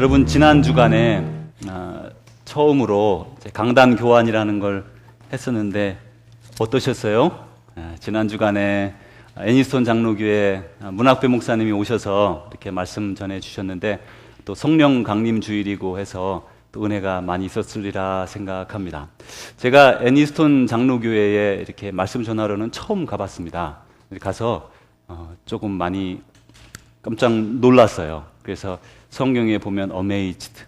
여러분 지난 주간에 처음으로 강단 교환이라는 걸 했었는데 어떠셨어요? 지난 주간에 애니스톤 장로교회 문학배 목사님이 오셔서 이렇게 말씀 전해 주셨는데 또 성령 강림 주일이고 해서 또 은혜가 많이 있었으리라 생각합니다. 제가 애니스톤 장로교회에 이렇게 말씀 전하러는 처음 가봤습니다. 가서 조금 많이 깜짝 놀랐어요. 그래서 성경에 보면 amazed,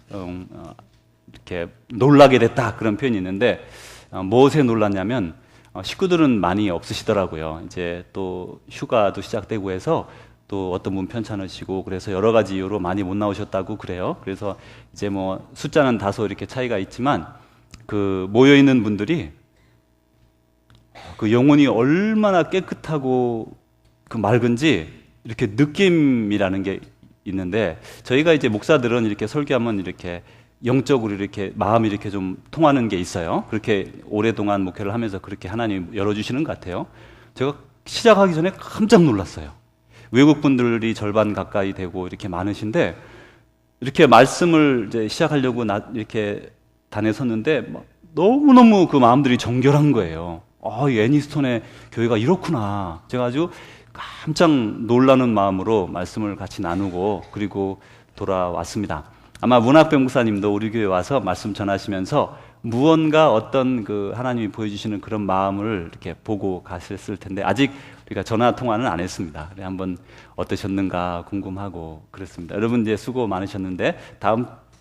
이렇게 놀라게 됐다 그런 표현이 있는데 무엇에 놀랐냐면 식구들은 많이 없으시더라고요. 이제 또 휴가도 시작되고 해서 또 어떤 분 편찮으시고 그래서 여러 가지 이유로 많이 못 나오셨다고 그래요. 그래서 이제 뭐 숫자는 다소 이렇게 차이가 있지만 그 모여 있는 분들이 그 영혼이 얼마나 깨끗하고 그 맑은지 이렇게 느낌이라는 게 있는데 저희가 이제 목사들은 이렇게 설교하면 이렇게 영적으로 이렇게 마음이 이렇게 좀 통하는 게 있어요. 그렇게 오랫동안 목회를 하면서 그렇게 하나님 열어주시는 것 같아요. 제가 시작하기 전에 깜짝 놀랐어요. 외국 분들이 절반 가까이 되고 이렇게 많으신데 이렇게 말씀을 이제 시작하려고 이렇게 단에 섰는데 너무너무 그 마음들이 정결한 거예요. 이 애니스톤의 교회가 이렇구나. 제가 아주 깜짝 놀라는 마음으로 말씀을 같이 나누고 그리고 돌아왔습니다. 아마 문학배 목사님도 우리 교회 와서 말씀 전하시면서 무언가 어떤 그 하나님이 보여주시는 그런 마음을 이렇게 보고 가셨을 텐데 아직 우리가 전화 통화는 안 했습니다. 그래 한번 어떠셨는가 궁금하고 그렇습니다. 여러분 이제 수고 많으셨는데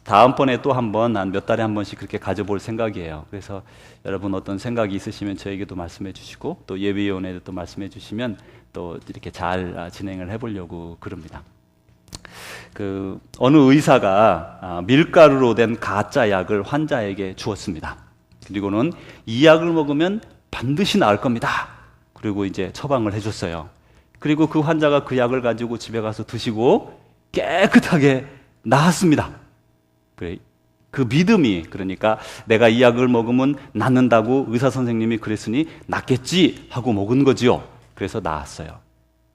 다음번에 또 한번 한 몇 달에 한 번씩 그렇게 가져볼 생각이에요. 그래서 여러분 어떤 생각이 있으시면 저에게도 말씀해 주시고 또 예비위원회에도 또 말씀해 주시면 또 이렇게 잘 진행을 해보려고 그럽니다. 어느 의사가 밀가루로 된 가짜 약을 환자에게 주었습니다. 그리고는 이 약을 먹으면 반드시 나을 겁니다. 그리고 이제 처방을 해줬어요. 그리고 그 환자가 그 약을 가지고 집에 가서 드시고 깨끗하게 나았습니다. 그 믿음이 그러니까 내가 이 약을 먹으면 낫는다고 의사 선생님이 그랬으니 낫겠지 하고 먹은 거지요. 그래서 나았어요.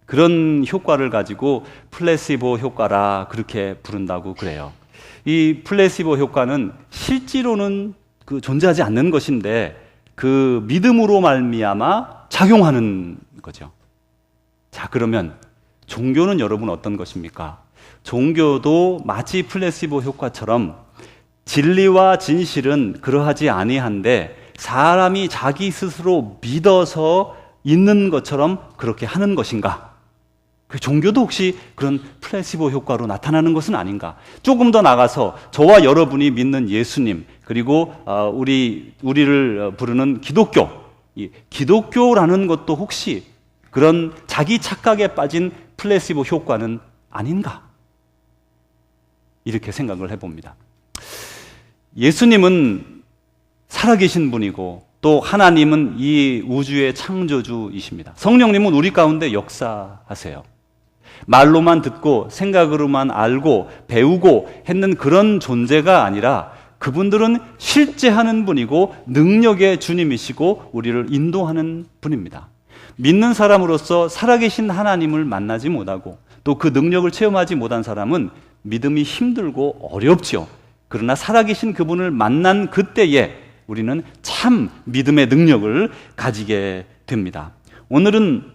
그런 효과를 가지고 플래시보 효과라 그렇게 부른다고 그래요. 이 플래시보 효과는 실제로는 존재하지 않는 것인데 그 믿음으로 말미암아 작용하는 거죠. 자, 그러면 종교는 여러분 어떤 것입니까? 종교도 마치 플래시보 효과처럼 진리와 진실은 그러하지 아니한데 사람이 자기 스스로 믿어서 있는 것처럼 그렇게 하는 것인가? 그 종교도 혹시 그런 플래시보 효과로 나타나는 것은 아닌가? 조금 더 나가서 저와 여러분이 믿는 예수님 그리고 우리를 부르는 기독교, 이 기독교라는 것도 혹시 그런 자기 착각에 빠진 플래시보 효과는 아닌가? 이렇게 생각을 해봅니다. 예수님은 살아계신 분이고 또 하나님은 이 우주의 창조주이십니다. 성령님은 우리 가운데 역사하세요. 말로만 듣고 생각으로만 알고 배우고 했는 그런 존재가 아니라 그분들은 실제 하는 분이고 능력의 주님이시고 우리를 인도하는 분입니다. 믿는 사람으로서 살아계신 하나님을 만나지 못하고 또 그 능력을 체험하지 못한 사람은 믿음이 힘들고 어렵죠. 그러나 살아계신 그분을 만난 그때에 우리는 참 믿음의 능력을 가지게 됩니다. 오늘은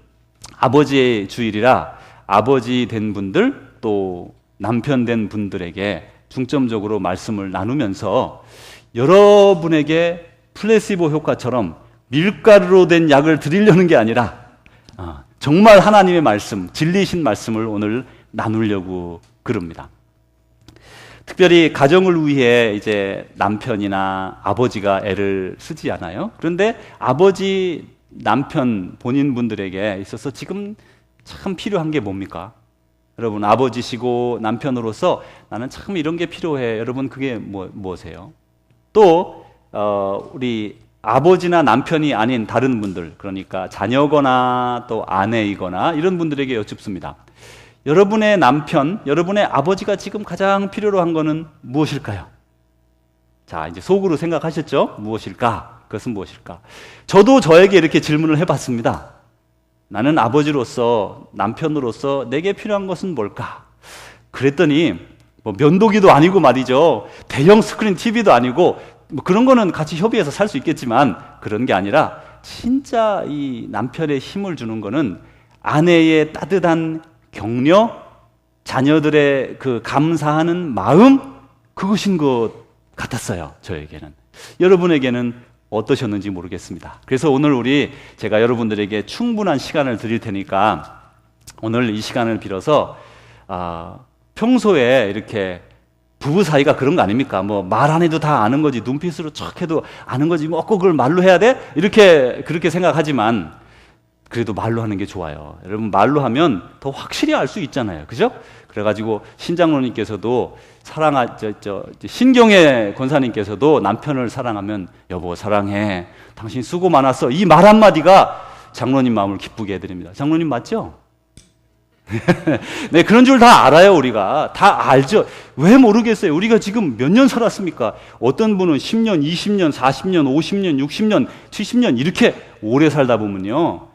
아버지의 주일이라 아버지 된 분들 또 남편 된 분들에게 중점적으로 말씀을 나누면서 여러분에게 플래시보 효과처럼 밀가루로 된 약을 드리려는 게 아니라 정말 하나님의 말씀, 진리이신 말씀을 오늘 나누려고 그럽니다. 특별히 가정을 위해 이제 남편이나 아버지가 애를 쓰지 않아요. 그런데 아버지, 남편 본인 분들에게 있어서 지금 참 필요한 게 뭡니까? 여러분 아버지시고 남편으로서 나는 참 이런 게 필요해. 여러분 그게 무엇이에요? 또 우리 아버지나 남편이 아닌 다른 분들 그러니까 자녀거나 또 아내이거나 이런 분들에게 여쭙습니다. 여러분의 남편, 여러분의 아버지가 지금 가장 필요로 한 거는 무엇일까요? 자, 이제 속으로 생각하셨죠? 무엇일까? 그것은 무엇일까? 저도 저에게 이렇게 질문을 해봤습니다. 나는 아버지로서, 남편으로서 내게 필요한 것은 뭘까? 그랬더니 뭐 면도기도 아니고 말이죠. 대형 스크린 TV도 아니고 뭐 그런 거는 같이 협의해서 살 수 있겠지만 그런 게 아니라 진짜 이 남편의 힘을 주는 거는 아내의 따뜻한 격려, 자녀들의 그 감사하는 마음, 그것인 것 같았어요. 저에게는. 여러분에게는 어떠셨는지 모르겠습니다. 그래서 오늘 제가 여러분들에게 충분한 시간을 드릴 테니까 오늘 이 시간을 빌어서 평소에 이렇게 부부 사이가 그런 거 아닙니까? 뭐 말 안 해도 다 아는 거지, 눈빛으로 척 해도 아는 거지, 뭐 꼭 그걸 말로 해야 돼? 그렇게 생각하지만 그래도 말로 하는 게 좋아요. 여러분, 말로 하면 더 확실히 알 수 있잖아요. 그죠? 그래가지고 신장로님께서도 신경애 권사님께서도 남편을 사랑하면 여보 사랑해, 당신 수고 많았어, 이 말 한마디가 장로님 마음을 기쁘게 해드립니다. 장로님 맞죠? 네, 그런 줄 다 알아요. 우리가 다 알죠. 왜 모르겠어요? 우리가 지금 몇 년 살았습니까? 어떤 분은 10년, 20년, 40년, 50년, 60년, 70년 이렇게 오래 살다 보면요,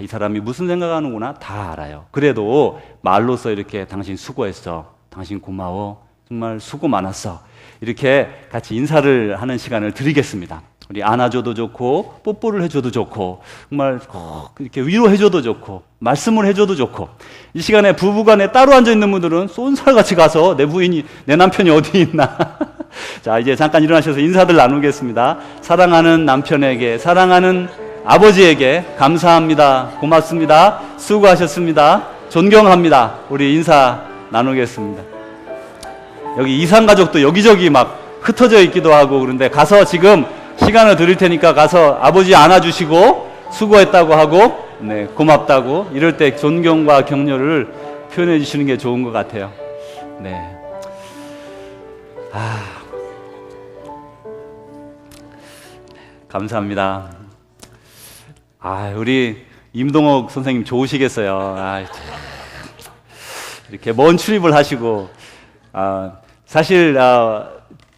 이 사람이 무슨 생각하는구나 다 알아요. 그래도 말로써 이렇게 당신 수고했어, 당신 고마워, 정말 수고 많았어, 이렇게 같이 인사를 하는 시간을 드리겠습니다. 우리 안아줘도 좋고 뽀뽀를 해줘도 좋고 정말 이렇게 위로해줘도 좋고 말씀을 해줘도 좋고, 이 시간에 부부간에 따로 앉아있는 분들은 쏜살같이 가서 내 남편이 어디 있나 자, 이제 잠깐 일어나셔서 인사들 나누겠습니다. 사랑하는 남편에게, 사랑하는 아버지에게 감사합니다, 고맙습니다, 수고하셨습니다, 존경합니다. 우리 인사 나누겠습니다. 여기 이산가족도 여기저기 막 흩어져 있기도 하고 그런데 가서 지금 시간을 드릴 테니까 가서 아버지 안아주시고 수고했다고 하고 네, 고맙다고, 이럴 때 존경과 격려를 표현해 주시는 게 좋은 것 같아요. 네. 감사합니다. 우리 임동옥 선생님 좋으시겠어요. 이렇게 먼 출입을 하시고, 사실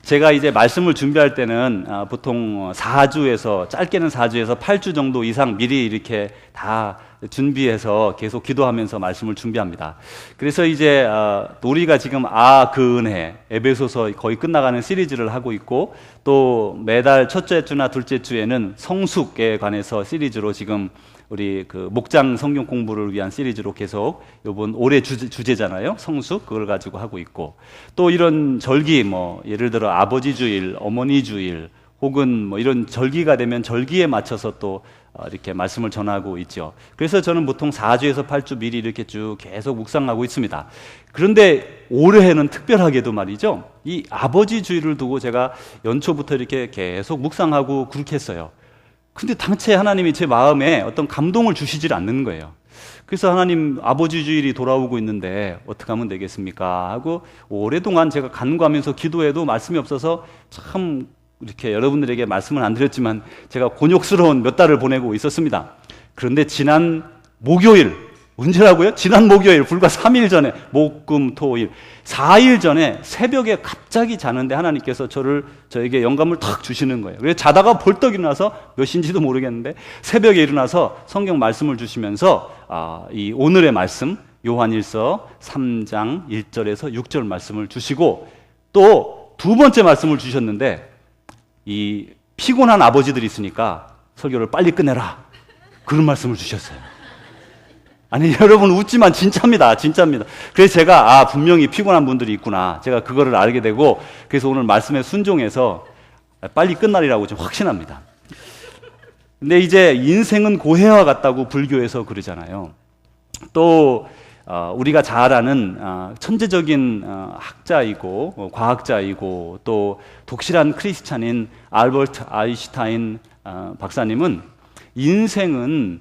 제가 이제 말씀을 준비할 때는 보통 4주에서 짧게는 4주에서 8주 정도 이상 미리 이렇게 다 준비해서 계속 기도하면서 말씀을 준비합니다. 그래서 이제 우리가 지금 그 은혜 에베소서 거의 끝나가는 시리즈를 하고 있고, 또 매달 첫째 주나 둘째 주에는 성숙에 관해서 시리즈로 지금 우리 그 목장 성경 공부를 위한 시리즈로 계속 요번 올해 주제잖아요. 성숙, 그걸 가지고 하고 있고, 또 이런 절기 뭐 예를 들어 아버지 주일, 어머니 주일 혹은 뭐 이런 절기가 되면 절기에 맞춰서 또 이렇게 말씀을 전하고 있죠. 그래서 저는 보통 4주에서 8주 미리 이렇게 쭉 계속 묵상하고 있습니다. 그런데 올해는 특별하게도 말이죠, 이 아버지 주일을 두고 제가 연초부터 이렇게 계속 묵상하고 그렇게 했어요. 근데 당최 하나님이 제 마음에 어떤 감동을 주시질 않는 거예요. 그래서 하나님, 아버지 주일이 돌아오고 있는데 어떻게 하면 되겠습니까? 하고 오랫동안 제가 간구하면서 기도해도 말씀이 없어서 참 이렇게 여러분들에게 말씀은 안 드렸지만 제가 곤욕스러운 몇 달을 보내고 있었습니다. 그런데 지난 목요일, 언제라고요? 지난 목요일, 불과 3일 전에, 목, 금, 토, 일 4일 전에 새벽에 갑자기 자는데 하나님께서 저에게 영감을 탁 주시는 거예요. 그래서 자다가 벌떡 일어나서 몇 시인지도 모르겠는데 새벽에 일어나서 성경 말씀을 주시면서 이 오늘의 말씀 요한일서 3장 1절에서 6절 말씀을 주시고, 또 두 번째 말씀을 주셨는데, 이 피곤한 아버지들이 있으니까 설교를 빨리 끝내라, 그런 말씀을 주셨어요. 아니 여러분, 웃지만 진짜입니다. 진짜입니다. 그래서 제가 분명히 피곤한 분들이 있구나, 제가 그거를 알게 되고, 그래서 오늘 말씀에 순종해서 빨리 끝나리라고 좀 확신합니다. 근데 이제 인생은 고해와 같다고 불교에서 그러잖아요. 또 우리가 잘 아는 천재적인 학자이고 과학자이고 또 독실한 크리스찬인 알버트 아인슈타인 박사님은 인생은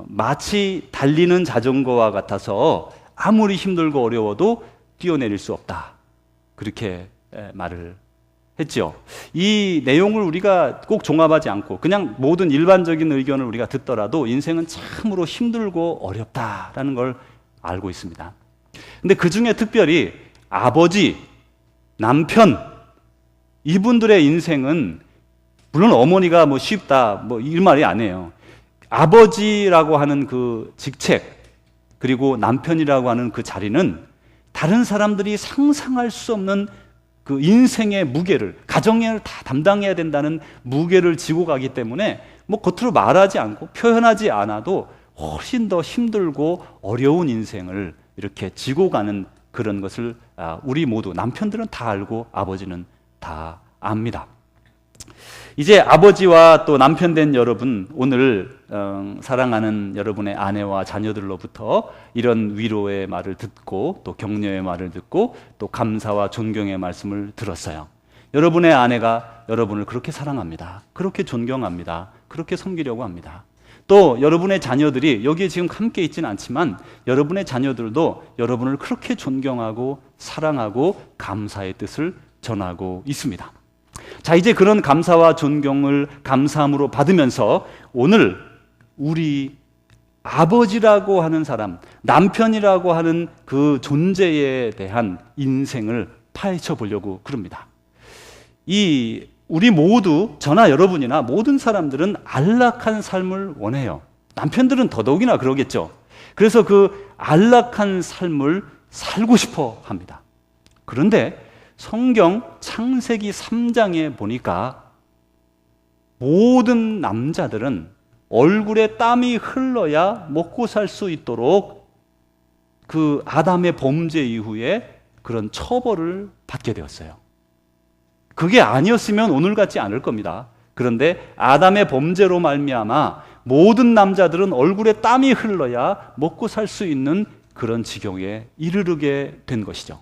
마치 달리는 자전거와 같아서 아무리 힘들고 어려워도 뛰어내릴 수 없다, 그렇게 말을 했죠. 이 내용을 우리가 꼭 종합하지 않고 그냥 모든 일반적인 의견을 우리가 듣더라도 인생은 참으로 힘들고 어렵다라는 걸 알고 있습니다. 근데 그 중에 특별히 아버지, 남편, 이분들의 인생은, 물론 어머니가 뭐 쉽다 뭐 이 말이 아니에요. 아버지라고 하는 그 직책, 그리고 남편이라고 하는 그 자리는 다른 사람들이 상상할 수 없는 그 인생의 무게를, 가정을 다 담당해야 된다는 무게를 지고 가기 때문에 뭐 겉으로 말하지 않고 표현하지 않아도 훨씬 더 힘들고 어려운 인생을 이렇게 지고 가는 그런 것을 우리 모두, 남편들은 다 알고 아버지는 다 압니다. 이제 아버지와 또 남편 된 여러분, 오늘 사랑하는 여러분의 아내와 자녀들로부터 이런 위로의 말을 듣고 또 격려의 말을 듣고 또 감사와 존경의 말씀을 들었어요. 여러분의 아내가 여러분을 그렇게 사랑합니다. 그렇게 존경합니다. 그렇게 섬기려고 합니다. 또 여러분의 자녀들이 여기에 지금 함께 있지는 않지만 여러분의 자녀들도 여러분을 그렇게 존경하고 사랑하고 감사의 뜻을 전하고 있습니다. 자, 이제 그런 감사와 존경을 감사함으로 받으면서 오늘 우리 아버지라고 하는 사람, 남편이라고 하는 그 존재에 대한 인생을 파헤쳐 보려고 그럽니다. 우리 모두, 저나 여러분이나 모든 사람들은 안락한 삶을 원해요. 남편들은 더더욱이나 그러겠죠. 그래서 그 안락한 삶을 살고 싶어 합니다. 그런데 성경 창세기 3장에 보니까 모든 남자들은 얼굴에 땀이 흘러야 먹고 살 수 있도록 그 아담의 범죄 이후에 그런 처벌을 받게 되었어요. 그게 아니었으면 오늘 같지 않을 겁니다. 그런데 아담의 범죄로 말미암아 모든 남자들은 얼굴에 땀이 흘러야 먹고 살 수 있는 그런 지경에 이르게 된 것이죠.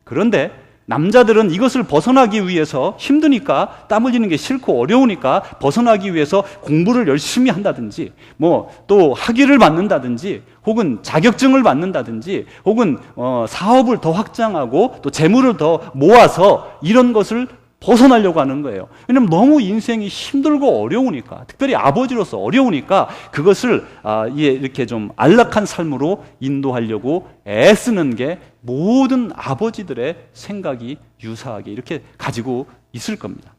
그런데 남자들은 이것을 벗어나기 위해서 힘드니까, 땀 흘리는 게 싫고 어려우니까 벗어나기 위해서 공부를 열심히 한다든지 뭐 또 학위를 받는다든지 혹은 자격증을 받는다든지 혹은 사업을 더 확장하고 또 재물을 더 모아서 이런 것을 벗어나려고 하는 거예요. 왜냐하면 너무 인생이 힘들고 어려우니까, 특별히 아버지로서 어려우니까 그것을 이렇게 좀 안락한 삶으로 인도하려고 애쓰는 게 모든 아버지들의 생각이 유사하게 이렇게 가지고 있을 겁니다.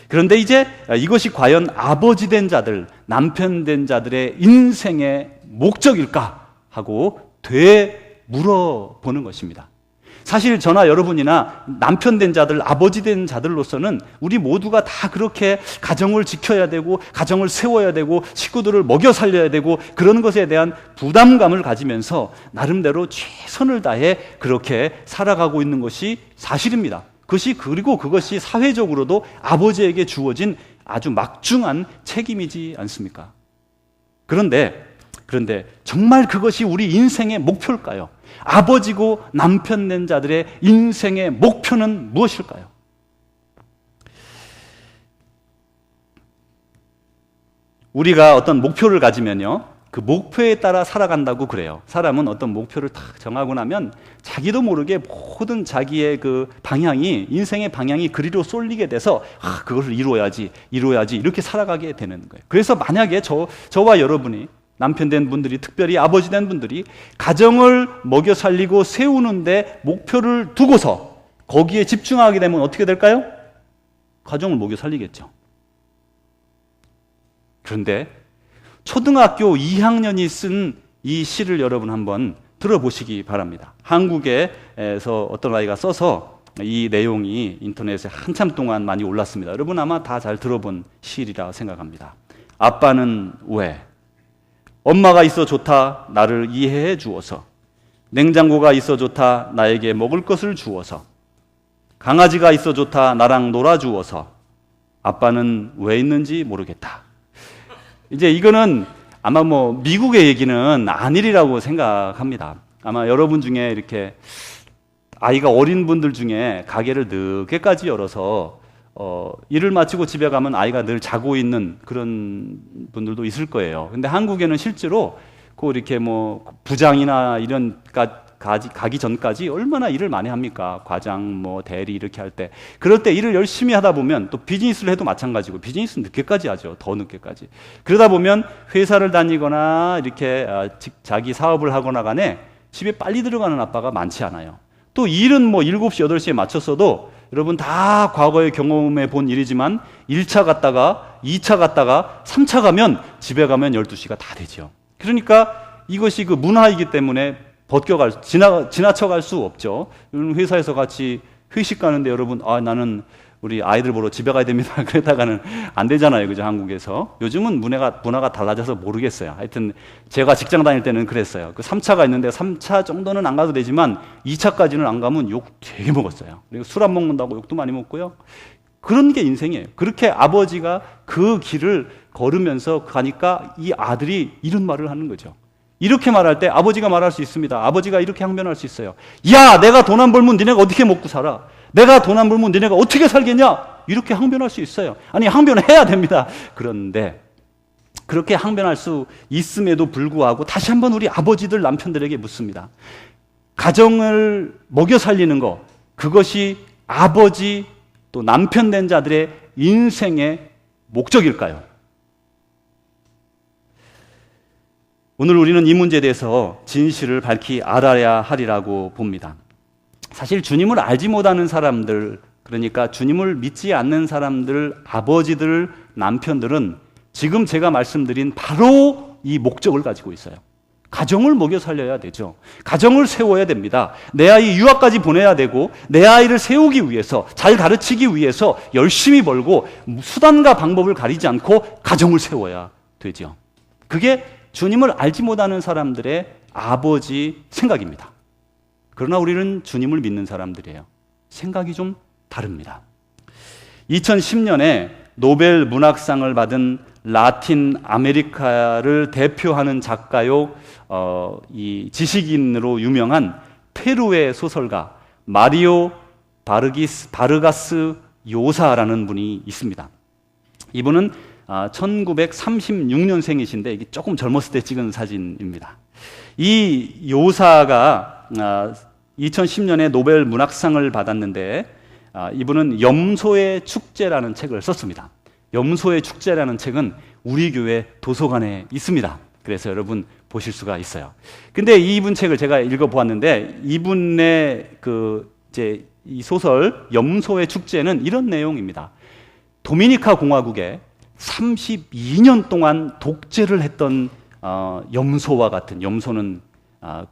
그런데 이제 이것이 과연 아버지 된 자들, 남편 된 자들의 인생의 목적일까 하고 되물어보는 것입니다. 사실 저나 여러분이나 남편 된 자들, 아버지 된 자들로서는 우리 모두가 다 그렇게 가정을 지켜야 되고 가정을 세워야 되고 식구들을 먹여 살려야 되고 그런 것에 대한 부담감을 가지면서 나름대로 최선을 다해 그렇게 살아가고 있는 것이 사실입니다. 그리고 그것이 사회적으로도 아버지에게 주어진 아주 막중한 책임이지 않습니까? 그런데 정말 그것이 우리 인생의 목표일까요? 아버지고 남편 된 자들의 인생의 목표는 무엇일까요? 우리가 어떤 목표를 가지면요, 그 목표에 따라 살아간다고 그래요. 사람은 어떤 목표를 딱 정하고 나면 자기도 모르게 모든 자기의 그 방향이, 인생의 방향이 그리로 쏠리게 돼서 그것을 이루어야지 이렇게 살아가게 되는 거예요. 그래서 만약에 저와 여러분이, 남편 된 분들이, 특별히 아버지 된 분들이 가정을 먹여 살리고 세우는데 목표를 두고서 거기에 집중하게 되면 어떻게 될까요? 가정을 먹여 살리겠죠. 그런데 초등학교 2학년이 쓴 이 시를 여러분 한번 들어보시기 바랍니다. 한국에서 어떤 아이가 써서 이 내용이 인터넷에 한참 동안 많이 올랐습니다. 여러분 아마 다 잘 들어본 시리라 생각합니다. 아빠는 왜? 엄마가 있어 좋다 나를 이해해 주어서, 냉장고가 있어 좋다 나에게 먹을 것을 주어서, 강아지가 있어 좋다 나랑 놀아 주어서, 아빠는 왜 있는지 모르겠다. 이제 이거는 아마 뭐 미국의 얘기는 아니리라고 생각합니다. 아마 여러분 중에 이렇게 아이가 어린 분들 중에 가게를 늦게까지 열어서 일을 마치고 집에 가면 아이가 늘 자고 있는 그런 분들도 있을 거예요. 근데 한국에는 실제로 이렇게 뭐 부장이나 이런 가기 전까지 얼마나 일을 많이 합니까? 과장, 뭐 대리 이렇게 할 때. 그럴 때 일을 열심히 하다 보면 또 비즈니스를 해도 마찬가지고, 비즈니스는 늦게까지 하죠. 더 늦게까지. 그러다 보면 회사를 다니거나 이렇게 자기 사업을 하거나 간에 집에 빨리 들어가는 아빠가 많지 않아요. 또 일은 뭐 7시, 8시에 마쳤어도 여러분 다 과거에 경험해 본 일이지만 1차 갔다가 2차 갔다가 3차 가면 집에 가면 12시가 다 되죠. 그러니까 이것이 그 문화이기 때문에 지나쳐갈 수 없죠. 회사에서 같이 회식 가는데 여러분, 나는 우리 아이들 보러 집에 가야 됩니다. 그러다가는 안 되잖아요. 그죠? 한국에서. 요즘은 문화가 달라져서 모르겠어요. 하여튼 제가 직장 다닐 때는 그랬어요. 그 3차가 있는데 3차 정도는 안 가도 되지만 2차까지는 안 가면 욕 되게 먹었어요. 그리고 술 안 먹는다고 욕도 많이 먹고요. 그런 게 인생이에요. 그렇게 아버지가 그 길을 걸으면서 가니까 이 아들이 이런 말을 하는 거죠. 이렇게 말할 때 아버지가 말할 수 있습니다. 아버지가 이렇게 항변할 수 있어요. 야, 내가 돈 안 벌면 니네가 어떻게 먹고 살아? 내가 돈 안 벌면 니네가 어떻게 살겠냐? 이렇게 항변할 수 있어요. 아니, 항변해야 됩니다. 그런데 그렇게 항변할 수 있음에도 불구하고 다시 한번 우리 아버지들 남편들에게 묻습니다. 가정을 먹여 살리는 것, 그것이 아버지 또 남편 된 자들의 인생의 목적일까요? 오늘 우리는 이 문제에 대해서 진실을 밝히 알아야 하리라고 봅니다. 사실 주님을 알지 못하는 사람들, 그러니까 주님을 믿지 않는 사람들, 아버지들, 남편들은 지금 제가 말씀드린 바로 이 목적을 가지고 있어요. 가정을 먹여 살려야 되죠. 가정을 세워야 됩니다. 내 아이 유학까지 보내야 되고 내 아이를 세우기 위해서, 잘 가르치기 위해서 열심히 벌고 수단과 방법을 가리지 않고 가정을 세워야 되죠. 그게 주님을 알지 못하는 사람들의 아버지 생각입니다. 그러나 우리는 주님을 믿는 사람들이에요. 생각이 좀 다릅니다. 2010년에 노벨 문학상을 받은 라틴 아메리카를 대표하는 작가요, 이 지식인으로 유명한 페루의 소설가 마리오 바르가스 요사라는 분이 있습니다. 이분은 1936년생이신데 이게 조금 젊었을 때 찍은 사진입니다. 이 요사가 2010년에 노벨 문학상을 받았는데 이분은 염소의 축제라는 책을 썼습니다. 염소의 축제라는 책은 우리 교회 도서관에 있습니다. 그래서 여러분 보실 수가 있어요. 근데 이분 책을 제가 읽어보았는데 이분의 이 소설 염소의 축제는 이런 내용입니다. 도미니카 공화국에 32년 동안 독재를 했던 염소와 같은, 염소는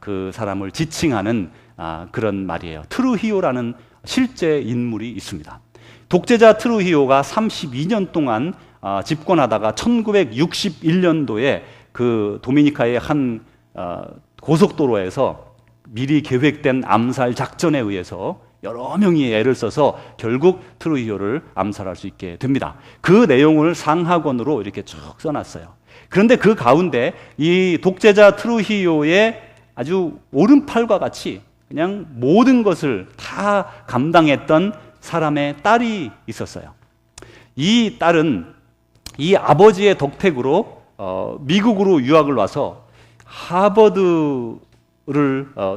그 사람을 지칭하는 그런 말이에요. 트루히오라는 실제 인물이 있습니다. 독재자 트루히오가 32년 동안 집권하다가 1961년도에 그 도미니카의 한 고속도로에서 미리 계획된 암살 작전에 의해서 여러 명이 애를 써서 결국 트루히오를 암살할 수 있게 됩니다. 그 내용을 상하권으로 이렇게 쭉 써놨어요. 그런데 그 가운데 이 독재자 트루히오의 아주 오른팔과 같이 그냥 모든 것을 다 감당했던 사람의 딸이 있었어요. 이 딸은 이 아버지의 덕택으로 미국으로 유학을 와서 하버드를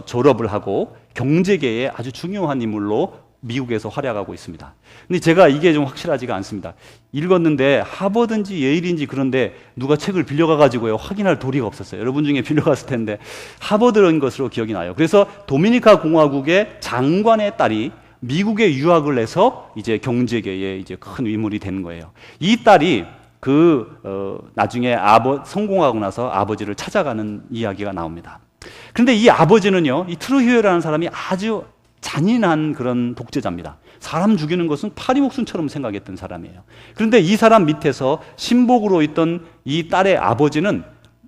졸업을 하고 경제계의 아주 중요한 인물로 미국에서 활약하고 있습니다. 근데 제가 이게 좀 확실하지가 않습니다. 읽었는데 하버드인지 예일인지 그런데 누가 책을 빌려가가지고요 확인할 도리가 없었어요. 여러분 중에 빌려갔을 텐데 하버드인 것으로 기억이 나요. 그래서 도미니카 공화국의 장관의 딸이 미국에 유학을 해서 이제 경제계의 이제 큰 인물이 된 거예요. 이 딸이 나중에 성공하고 나서 아버지를 찾아가는 이야기가 나옵니다. 그런데 이 아버지는요, 이 트루히오라는 사람이 아주 잔인한 그런 독재자입니다. 사람 죽이는 것은 파리목순처럼 생각했던 사람이에요. 그런데 이 사람 밑에서 신복으로 있던 이 딸의 아버지는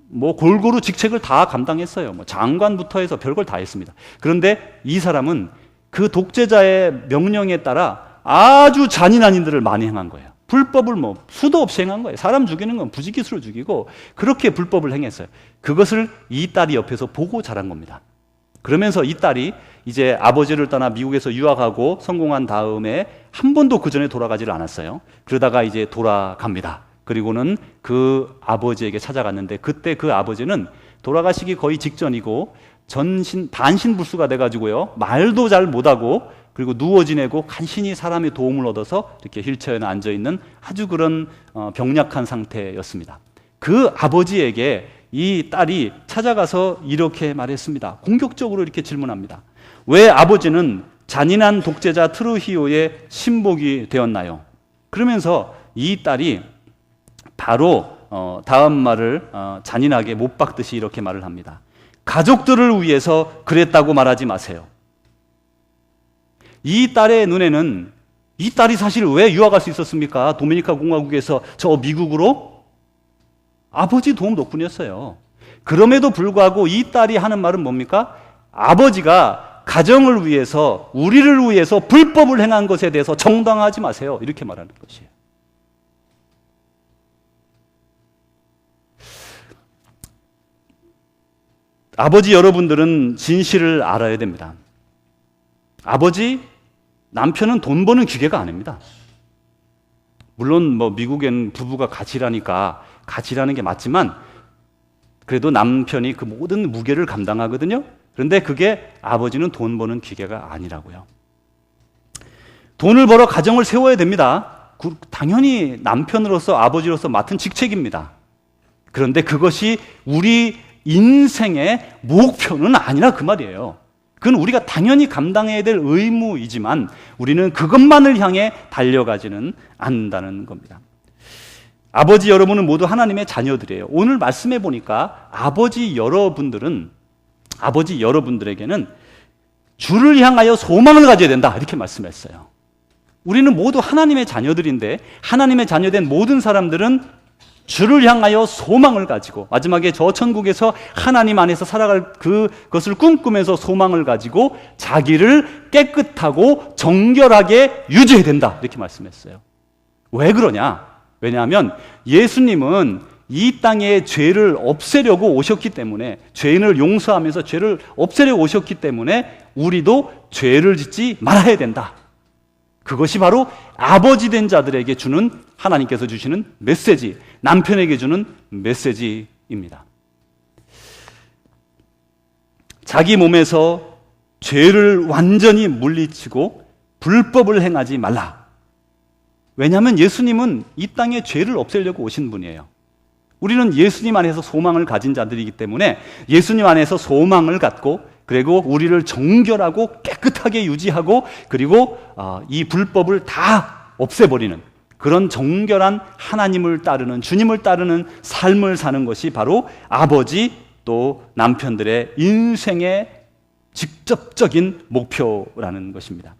뭐 골고루 직책을 다 감당했어요. 뭐 장관부터 해서 별걸 다 했습니다. 그런데 이 사람은 그 독재자의 명령에 따라 아주 잔인한 일들을 많이 행한 거예요. 불법을 뭐 수도 없이 행한 거예요. 사람 죽이는 건 부지기수로 죽이고 그렇게 불법을 행했어요. 그것을 이 딸이 옆에서 보고 자란 겁니다. 그러면서 이 딸이 이제 아버지를 떠나 미국에서 유학하고 성공한 다음에 한 번도 그 전에 돌아가지를 않았어요. 그러다가 이제 돌아갑니다. 그리고는 그 아버지에게 찾아갔는데 그때 그 아버지는 돌아가시기 거의 직전이고 반신불수가 돼가지고요 말도 잘 못하고 그리고 누워 지내고 간신히 사람의 도움을 얻어서 이렇게 휠체어에 앉아있는 아주 그런 병약한 상태였습니다. 그 아버지에게 이 딸이 찾아가서 이렇게 말했습니다. 공격적으로 이렇게 질문합니다. 왜 아버지는 잔인한 독재자 트루히오의 신복이 되었나요? 그러면서 이 딸이 바로 다음 말을 잔인하게 못 박듯이 이렇게 말을 합니다. 가족들을 위해서 그랬다고 말하지 마세요. 이 딸의 눈에는 이 딸이 사실 왜 유학할 수 있었습니까? 도미니카 공화국에서 저 미국으로? 아버지 도움 덕분이었어요. 그럼에도 불구하고 이 딸이 하는 말은 뭡니까? 아버지가 가정을 위해서, 우리를 위해서 불법을 행한 것에 대해서 정당화하지 마세요. 이렇게 말하는 것이에요. 아버지 여러분들은 진실을 알아야 됩니다. 아버지, 남편은 돈 버는 기계가 아닙니다. 물론 미국엔 부부가 같이 일하니까 같이 일하는 게 맞지만 그래도 남편이 그 모든 무게를 감당하거든요. 그런데 그게 아버지는 돈 버는 기계가 아니라고요. 돈을 벌어 가정을 세워야 됩니다. 당연히 남편으로서 아버지로서 맡은 직책입니다. 그런데 그것이 우리 인생의 목표는 아니라 그 말이에요. 그건 우리가 당연히 감당해야 될 의무이지만 우리는 그것만을 향해 달려가지는 않는다는 겁니다. 아버지 여러분은 모두 하나님의 자녀들이에요. 오늘 말씀해 보니까 아버지 여러분들에게는 주를 향하여 소망을 가져야 된다 이렇게 말씀했어요. 우리는 모두 하나님의 자녀들인데 하나님의 자녀된 모든 사람들은 주를 향하여 소망을 가지고 마지막에 저 천국에서 하나님 안에서 살아갈 그것을 꿈꾸면서 소망을 가지고 자기를 깨끗하고 정결하게 유지해야 된다 이렇게 말씀했어요. 왜 그러냐? 왜냐하면 예수님은 이 땅에 죄를 없애려고 오셨기 때문에, 죄인을 용서하면서 죄를 없애려고 오셨기 때문에 우리도 죄를 짓지 말아야 된다. 그것이 바로 아버지 된 자들에게 주는, 하나님께서 주시는 메시지, 남편에게 주는 메시지입니다. 자기 몸에서 죄를 완전히 물리치고 불법을 행하지 말라. 왜냐하면 예수님은 이 땅에 죄를 없애려고 오신 분이에요. 우리는 예수님 안에서 소망을 가진 자들이기 때문에 예수님 안에서 소망을 갖고, 그리고 우리를 정결하고 깨끗하게 유지하고, 그리고 이 불법을 다 없애버리는 그런 정결한 하나님을 따르는, 주님을 따르는 삶을 사는 것이 바로 아버지 또 남편들의 인생의 직접적인 목표라는 것입니다.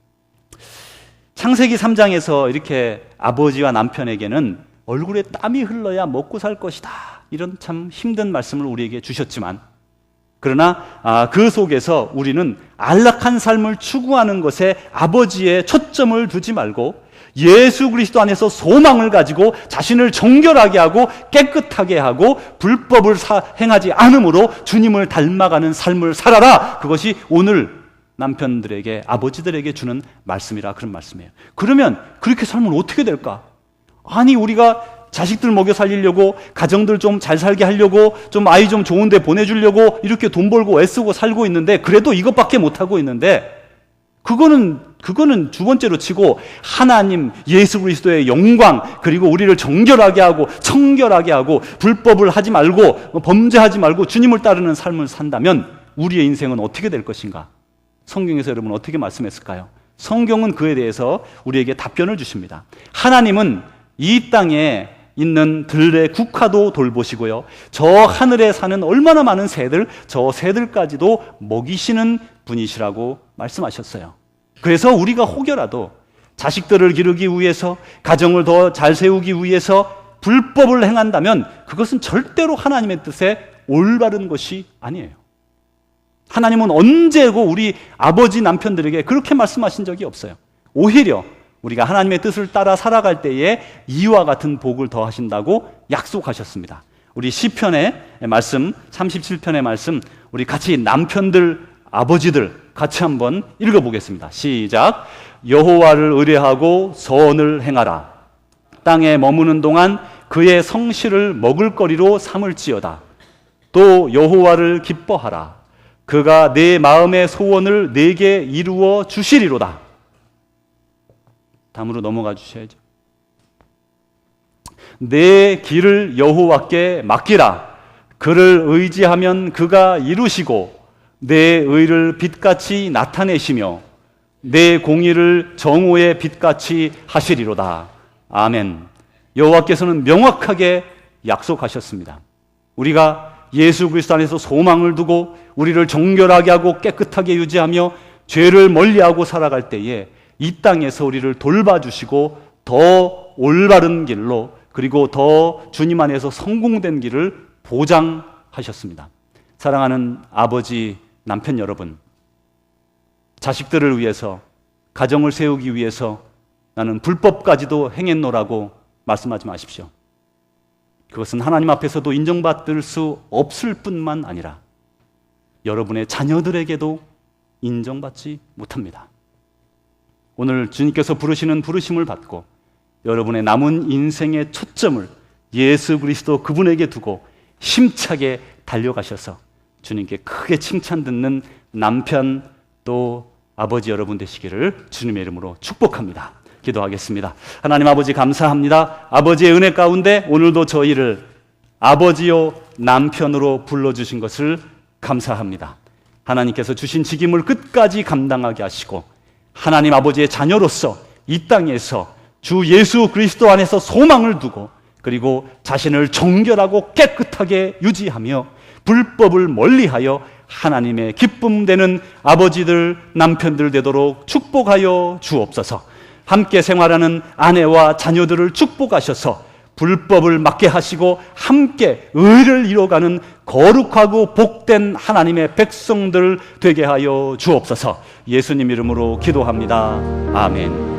창세기 3장에서 이렇게 아버지와 남편에게는 얼굴에 땀이 흘러야 먹고 살 것이다, 이런 참 힘든 말씀을 우리에게 주셨지만, 그러나 그 속에서 우리는 안락한 삶을 추구하는 것에 아버지의 초점을 두지 말고 예수 그리스도 안에서 소망을 가지고 자신을 정결하게 하고 깨끗하게 하고 불법을 행하지 않으므로 주님을 닮아가는 삶을 살아라. 그것이 오늘 남편들에게, 아버지들에게 주는 말씀이라, 그런 말씀이에요. 그러면 그렇게 살면 어떻게 될까? 아니, 우리가 자식들 먹여 살리려고, 가정들 좀 잘 살게 하려고, 좀 아이 좀 좋은 데 보내주려고 이렇게 돈 벌고 애쓰고 살고 있는데, 그래도 이것밖에 못하고 있는데, 그거는 두 번째로 치고 하나님, 예수 그리스도의 영광, 그리고 우리를 정결하게 하고 청결하게 하고 불법을 하지 말고 범죄하지 말고 주님을 따르는 삶을 산다면 우리의 인생은 어떻게 될 것인가? 성경에서 여러분 어떻게 말씀했을까요? 성경은 그에 대해서 우리에게 답변을 주십니다. 하나님은 이 땅에 있는 들의 국화도 돌보시고요, 저 하늘에 사는 얼마나 많은 새들, 저 새들까지도 먹이시는 분이시라고 말씀하셨어요. 그래서 우리가 혹여라도 자식들을 기르기 위해서, 가정을 더 잘 세우기 위해서 불법을 행한다면 그것은 절대로 하나님의 뜻에 올바른 것이 아니에요. 하나님은 언제고 우리 아버지 남편들에게 그렇게 말씀하신 적이 없어요. 오히려 우리가 하나님의 뜻을 따라 살아갈 때에 이와 같은 복을 더하신다고 약속하셨습니다. 우리 시편의 말씀, 37편의 말씀, 우리 같이 남편들, 아버지들 같이 한번 읽어보겠습니다. 시작. 여호와를 의뢰하고 선을 행하라. 땅에 머무는 동안 그의 성실을 먹을거리로 삼을지어다. 또 여호와를 기뻐하라. 그가 내 마음의 소원을 내게 이루어 주시리로다. 다음으로 넘어가 주셔야죠. 내 길을 여호와께 맡기라. 그를 의지하면 그가 이루시고 내 의를 빛같이 나타내시며 내 공의를 정오의 빛같이 하시리로다. 아멘. 여호와께서는 명확하게 약속하셨습니다. 우리가 예수 그리스도 안에서 소망을 두고 우리를 정결하게 하고 깨끗하게 유지하며 죄를 멀리하고 살아갈 때에 이 땅에서 우리를 돌봐주시고 더 올바른 길로, 그리고 더 주님 안에서 성공된 길을 보장하셨습니다. 사랑하는 아버지, 남편 여러분, 자식들을 위해서, 가정을 세우기 위해서 나는 불법까지도 행했노라고 말씀하지 마십시오. 그것은 하나님 앞에서도 인정받을 수 없을 뿐만 아니라 여러분의 자녀들에게도 인정받지 못합니다. 오늘 주님께서 부르시는 부르심을 받고 여러분의 남은 인생의 초점을 예수 그리스도 그분에게 두고 힘차게 달려가셔서 주님께 크게 칭찬 듣는 남편 또 아버지 여러분 되시기를 주님의 이름으로 축복합니다. 기도하겠습니다. 하나님 아버지 감사합니다. 아버지의 은혜 가운데 오늘도 저희를 아버지요 남편으로 불러주신 것을 감사합니다. 하나님께서 주신 직임을 끝까지 감당하게 하시고 하나님 아버지의 자녀로서 이 땅에서 주 예수 그리스도 안에서 소망을 두고 그리고 자신을 정결하고 깨끗하게 유지하며 불법을 멀리하여 하나님의 기쁨 되는 아버지들, 남편들 되도록 축복하여 주옵소서. 함께 생활하는 아내와 자녀들을 축복하셔서 불법을 막게 하시고 함께 의를 이뤄가는 거룩하고 복된 하나님의 백성들 되게 하여 주옵소서. 예수님 이름으로 기도합니다. 아멘.